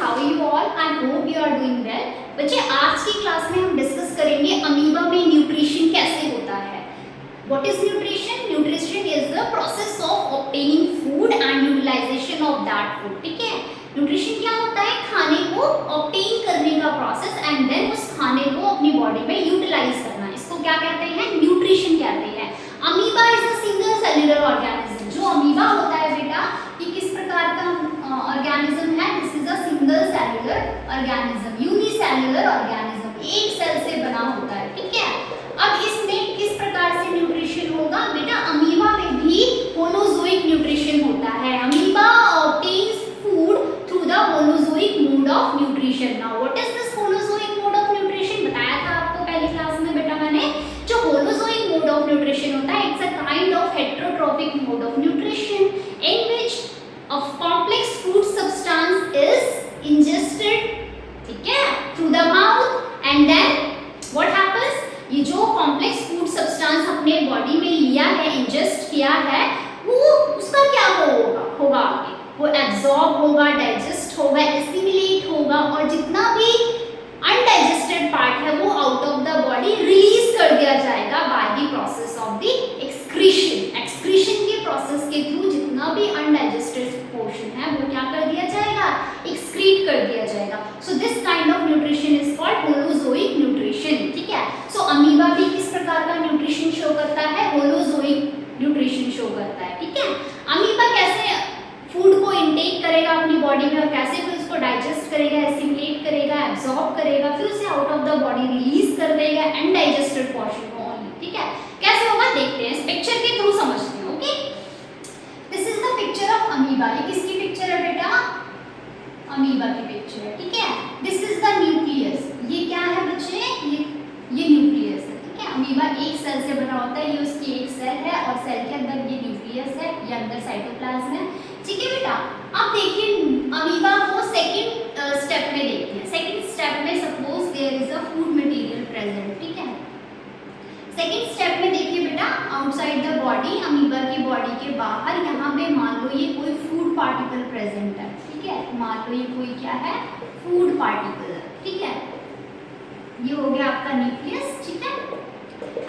How you all, I hope you are doing well. बच्चे आज की क्लास में हम डिस्कस करेंगे अमीबा में न्यूट्रिशन कैसे होता है। What is nutrition? Nutrition is the process of obtaining food and utilization of that food. ठीक है, न्यूट्रिशन क्या होता है? खाने को ऑब्टेन करने का प्रोसेस एंड देन उस खाने को अपनी बॉडी में यूटिलाइज करना, इसको क्या कहते हैं? न्यूट्रिशन कहते हैं। Amoeba is a single cellular organism. जो अमीबा होता है बेटा, ये किस प्रकार का ऑर्गेनिज्म है? This is a single cellular organism, unicellular organism, एक सेल से बना होता है। ठीक है, अब इसमें किस प्रकार से न्यूट्रिशन होगा बेटा? अमीबा में भी होलोजोइक न्यूट्रिशन होता है। Amoeba obtains food through the holozoic mode of nutrition. Now what is this holozoic mode of nutrition? बताया था आपको पहली क्लास में बेटा मैंने। जो होलोजोइक मोड ऑफ न्यूट्रिशन होता है, it's a kind of heterotrophic mode of nutrition in which a complex food substance is ingested, ठीक है, through the mouth and then what happens? ये जो complex food substance अपने बॉडी में लिया है, ingest किया है, वो उसका क्या होगा आगे? वो absorb होगा, digest होगा, assimilate होगा और जितना भी undigested part है वो out of the body release कर दिया जाएगा by the process of the excretion। excretion के process के थ्रू जितना भी undigested पोर्शन है वो क्या कर दिया जाएगा? एक्सक्रीट कर दिया जाएगा। So this kind of nutrition is called holozoic nutrition. ठीक है, सो अमीबा भी किस प्रकार का न्यूट्रिशन शो करता है? होलोजोइक न्यूट्रिशन शो करता है। ठीक है, अमीबा कैसे फूड को इनटेक करेगा अपनी बॉडी में और कैसे फिर उसको डाइजेस्ट करेगा, एसिमिलेट करेगा, एब्जॉर्ब करेगा, फिर उसे out of the body release कर देगा अनडाइजेस्टेड पोर्शन को ओनली। ठीक है, कैसे होगा देखते हैं, इस पिक्चर के थ्रू समझते हैं। Okay, this is the picture of amoeba. ये किसकी पिक्चर है बेटा? अमीबा की पिक्चर है। ठीक है, दिस इज द न्यूक्लियस। ये क्या है बच्चे? ये न्यूक्लियस है। ठीक है, अमीबा एक सेल से बना होता है, ये उसकी एक सेल है और सेल के अंदर ये न्यूक्लियस है, ये अंदर साइटोप्लाज्म है। ठीक है बेटा, अब देखिए अमीबा को सेकंड स्टेप में देखते हैं। सेकंड स्टेप में suppose there is a food material present. ठीक है, सेकेंड स्टेप में देखिए बेटा, आउटसाइड द बॉडी, अमीबा की बॉडी के बाहर यहाँ पे मान लो ये कोई फूड पार्टिकल प्रेजेंट है। ठीक है, मान लो ये कोई क्या है? फूड पार्टिकल है। ठीक है, ये हो गया आपका न्यूक्लियस। ठीक है,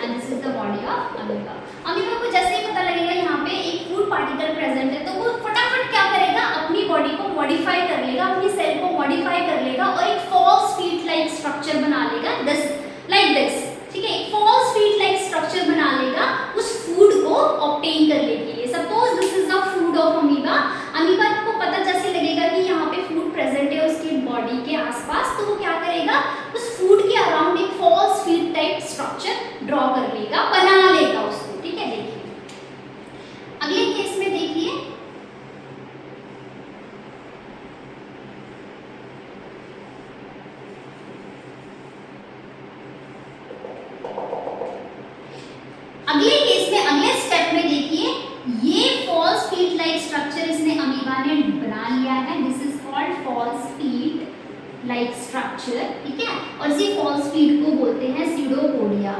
and this is the body of amoeba. Amoeba को जैसे ही पता लगेगा यहाँ पे एक फूड पार्टिकल प्रेजेंट है, तो वो फटाफट क्या करेगा? अपनी बॉडी को मॉडिफाई कर लेगा, अपनी सेल को मॉडिफाई कर लेगा और एक फॉल्स फीट लाइक स्ट्रक्चर बना लेगा, दिस लाइक दिस। ठीक है, एक फॉल्स फीट लाइक स्ट्रक्चर बना लेगा उस फूड को ऑब्टेन करने के लिए। Suppose this is the food of amoeba. Amoeba को पता जैसे लगेगा कि यहाँ पे फूड प्रेजेंट है उसकी बॉडी के आसपास, तो वो क्या करेगा? उस फूड के अराउंड एक false feet type structure draw कर लेगा, बना लेगा उसको। ठीक है, देखिए अगले केस में देखिए, अगले केस में अगले स्टेप में देखिए, ये फॉल्स फीट लाइक स्ट्रक्चर इसने अमीबा ने बना लिया है। This is called false feet like structure. ठीक है, और इसी फॉल्स फीट को बोलते हैं स्यूडोपोडिया।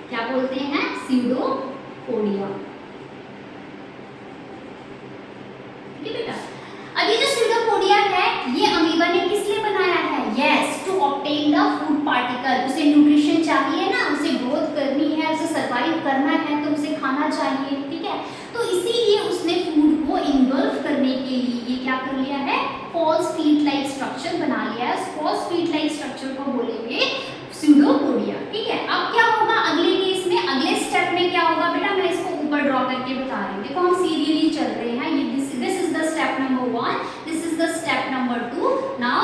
क्या बोलते हैं? स्यूडोपोडिया। ठीक है बेटा, अब ये जो स्यूडोपोडिया है ये अमीबा ने किस लिए बनाया है? Yes, to obtain the food particle. उसे न्यूट्रिशन चाहिए ना, उसे ग्रोथ करनी है, उसे सर्वाइव करना है, तो उसे खाना चाहिए। ठीक है, तो इसीलिए उसने फूड को इन्वॉल्व करने के लिए ये क्या कर लिया है? फॉल्स फीट लाइक स्ट्रक्चर बना लिया है। उस फॉल्स फीट लाइक स्ट्रक्चर को बोलेंगे स्यूडोपोडिया। ठीक है, अब क्या होगा अगले केस में? अगले स्टेप में क्या होगा बेटा? मैं इसको ऊपर ड्रॉ करके बता रही हूँ। देखो हम सीरियली चल रहे हैं। ये this is the step number 1, this is the step number 2, now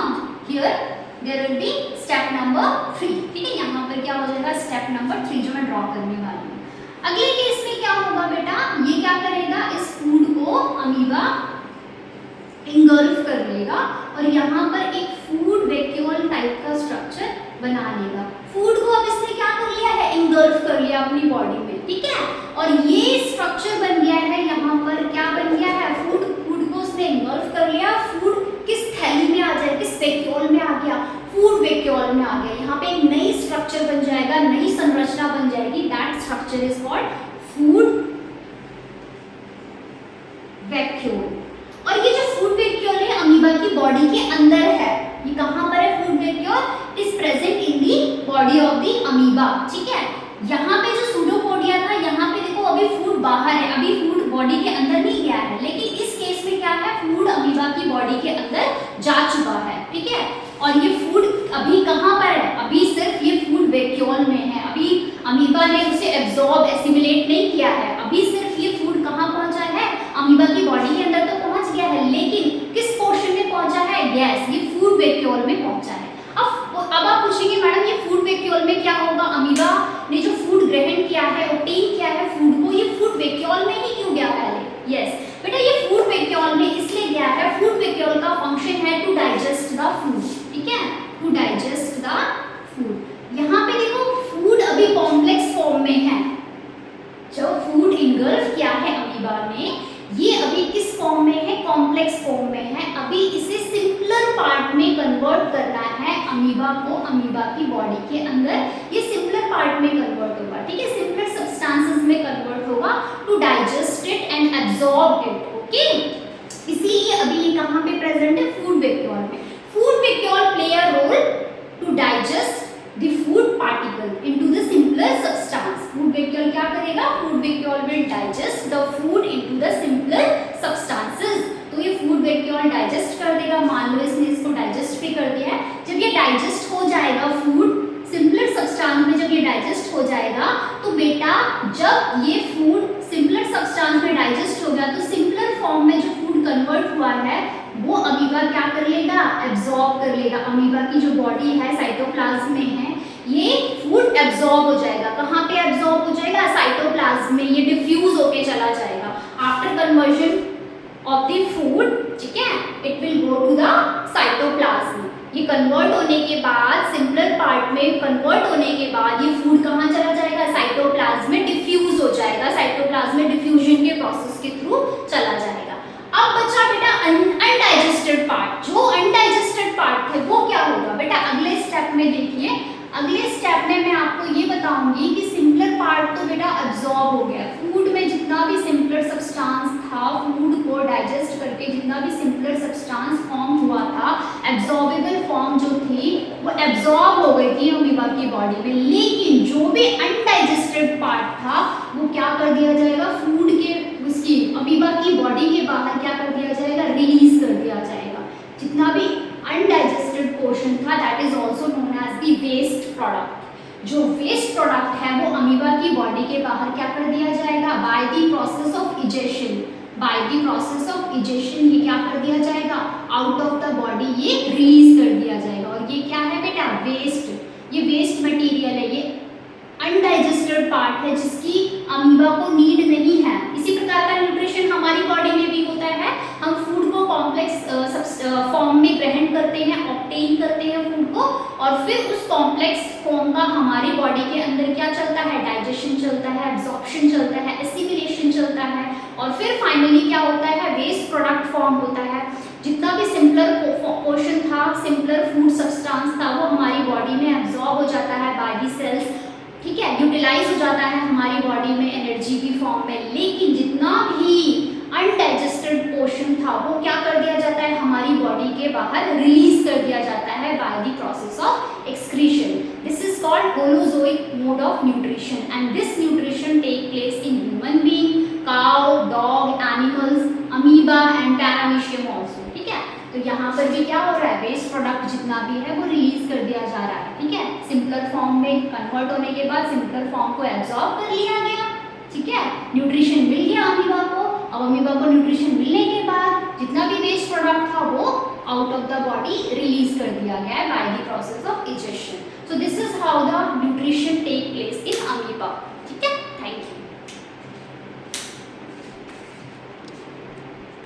here there will be step number 3। ठीक है, यहाँ पर क्या हो जाएगा? स्टेप नंबर 3 जो मैं ड्रॉ करने वाली हूँ। अगले केस में क्या होगा बेटा? ये क्या करेगा? इस फूड को अमीबा इंगल्फ कर लेगा और यहाँ पर एक फूड वैक्यूल टाइप का स्ट्रक्चर बना लेगा। फूड को अब इसने क्या कर लिया है? इंगल्फ कर लिया अपनी बॉडी में। ठीक है, और ये स्ट्रक्चर बन गया है, यहाँ पर क्या बन गया है? फूड को उसने इंगल्फ कर लिया। फूड किस थैली में आ जाए? किस वैक्यूल में आ गया? फूड वैक्यूल में आ गया। यहाँ पे एक नई स्ट्रक्चर बन जाएगा, नई संरचना बन जाएगी। That structure is called food vacuole. और ये जो फूड वैक्यूल है अमीबा की बॉडी के अंदर है। ये कहाँ पर है food vacuole is present in the body of the amoeba. ठीक है, यहाँ पे जो सूडोपोडिया था, यहाँ पे देखो अभी फूड बाहर है, अभी फूड बॉडी के अंदर नहीं गया है, लेकिन इस केस में क्या है, फूड अमीबा की बॉडी के अंदर जा चुका है। ठीक है, और ये फूड अभी कहाँ पर है, अभी सिर्फ ये फूड वैक्यूल में है, अभी अमीबा ने उसे एब्जॉर्ब एसिमिलेट नहीं किया है, अभी सिर्फ ये फूड कहाँ पहुंचा है, अमीबा की बॉडी के अंदर तो पहुंच गया है, लेकिन किस पोर्शन में पहुंचा है, यस ये फूड वैक्यूल में पहुंचा है। अब आप पूछेंगे मैडम ये फूड वैक्यूल में क्या होगा, अमीबा ने जो फूड ग्रहण किया है, ऑब्टेन किया है फूड को, ये फूड वैक्यूल में ही क्यों गया पहले, यस बेटा ये फूड वैक्यूल में इसलिए गया है, फूड वैक्यूल का फंक्शन है टू डाइजेस्ट द फूड। ठीक है, टू डाइजेस्ट द फूड। यहाँ पे देखो फूड अभी कॉम्प्लेक्स फॉर्म में है, जब फूड इनगल्फ किया है अमीबा ने, ये अभी किस फॉर्म में है, कॉम्प्लेक्स फॉर्म में है, अभी इसे सिंपलर पार्ट में कन्वर्ट करना है अमीबा को, अमीबा की बॉडी के अंदर ये सिंपलर पार्ट में कन्वर्ट होगा। ठीक है, सिंपलर सब्सटेंसेस में कन्वर्ट होगा to digest it and absorb it. Okay, इसीलिए अभी ये कहाँ पे प्रेजेंट है, फूड वैक्यूल में। Food vacuole play a role to digest the food particle into the simpler substance। food vacuole क्या करेगा, food vacuole will digest the food into the simpler substances। तो ये food vacuole digest कर देगा, मान लो इसने इसको digest भी कर दिया है। जब ये digest हो जाएगा food simpler substance में, जब ये digest हो जाएगा तो बेटा जब ये food simpler substance में digest हो गया तो simpler form में जो food convert हुआ है वो अमीबा क्या कर लेगा, एब्जॉर्ब कर लेगा। अमीबा की जो बॉडी है साइटोप्लाज्म में है, ये फूड एब्जॉर्ब हो जाएगा, कहाँ पे एब्जॉर्ब हो जाएगा, साइटोप्लाज्म में, ये डिफ्यूज होके चला जाएगा after conversion of the food. ठीक है, it will go to the cytoplasm. ये कन्वर्ट होने के बाद, सिंपलर पार्ट में कन्वर्ट होने के बाद ये फूड कहाँ चला जाएगा, साइटोप्लाज्म में डिफ्यूज हो जाएगा, साइटोप्लाज्म में डिफ्यूजन के प्रोसेस के थ्रू चला जाएगा। अब बचा बेटा अनडाइजेस्टेड पार्ट, जो अनडाइजेस्टेड पार्ट है वो क्या होगा बेटा, अगले स्टेप में देखिए, अगले स्टेप में मैं आपको ये बताऊंगी कि सिंपलर पार्ट तो बेटा एब्जॉर्ब हो गया, फूड में जितना भी सिंपलर सब्सटेंस था, फूड को डाइजेस्ट करके जितना भी सिंपलर सब्सटेंस फॉर्म हुआ था, एब्जॉर्बेबल फॉर्म जो थी वो एब्जॉर्ब हो गई थी अमीबा की बॉडी में, लेकिन जो भी अनडाइजेस्टेड पार्ट था वो क्या कर दिया जाएगा, फूड के उसकी अमीबा की बॉडी के बाहर क्या कर दिया जाएगा, रिलीज कर दिया जाएगा। जितना भी अनडाइजेस्टेड पोर्शन था that is also known as the waste product. जो वेस्ट प्रोडक्ट है वो अमीबा की बॉडी के बाहर क्या कर दिया जाएगा, bye the process of egestion, bye the process of egestion ये क्या कर दिया जाएगा, आउट ऑफ द बॉडी ये रिलीज कर दिया जाएगा। और ये क्या है बेटा, वेस्ट, ये वेस्ट मटेरियल है, ये अनडाइजेस्टेड पार्ट है जिसकी अमीबा को नीड नहीं है। इसी प्रकार का न्यूट्रिशन हमारी बॉडी में भी होता है, हम फूड को कॉम्प्लेक्स फॉर्म में ग्रहण करते हैं, ऑब्टेन करते हैं फूड को, और फिर उस कॉम्प्लेक्स फॉर्म का हमारी बॉडी के अंदर क्या चलता है, डाइजेशन चलता है, एब्जॉर्प्शन चलता है, एसिमिलेशन चलता है, और फिर फाइनली क्या होता है, वेस्ट प्रोडक्ट फॉर्म होता है। जितना भी सिंपलर पोर्शन था, सिंपलर फूड सब्सटेंस था, वो हमारी बॉडी में एब्जॉर्ब हो जाता है बाय द सेल्स, ठीक है, यूटिलाइज हो जाता है हमारी बॉडी में एनर्जी की फॉर्म में। लेकिन जितना भी अनडाइजेस्टेड पोर्शन था वो क्या कर दिया जाता है, हमारी बॉडी के बाहर रिलीज कर दिया जाता है by the process of excretion. This is called holozoic mode of nutrition and this nutrition take place in human being, cow, dog, animals, amoeba and paramecium also. ठीक है, तो यहाँ पर भी क्या हो रहा है, वेस्ट प्रोडक्ट जितना भी है वो रिलीज कर दिया जा रहा है। ठीक है, सिंपलर फॉर्म में कन्वर्ट होने के बाद सिंपलर फॉर्म को एब्जॉर्ब कर लिया गया। ठीक है, न्यूट्रिशन मिल गया अमीबा को। अब अमीबा को न्यूट्रिशन मिलने के बाद जितना भी वेस्ट प्रोडक्ट था वो out of the body release कर दिया गया है by the process of egestion. So this is how the nutrition take place in amoeba.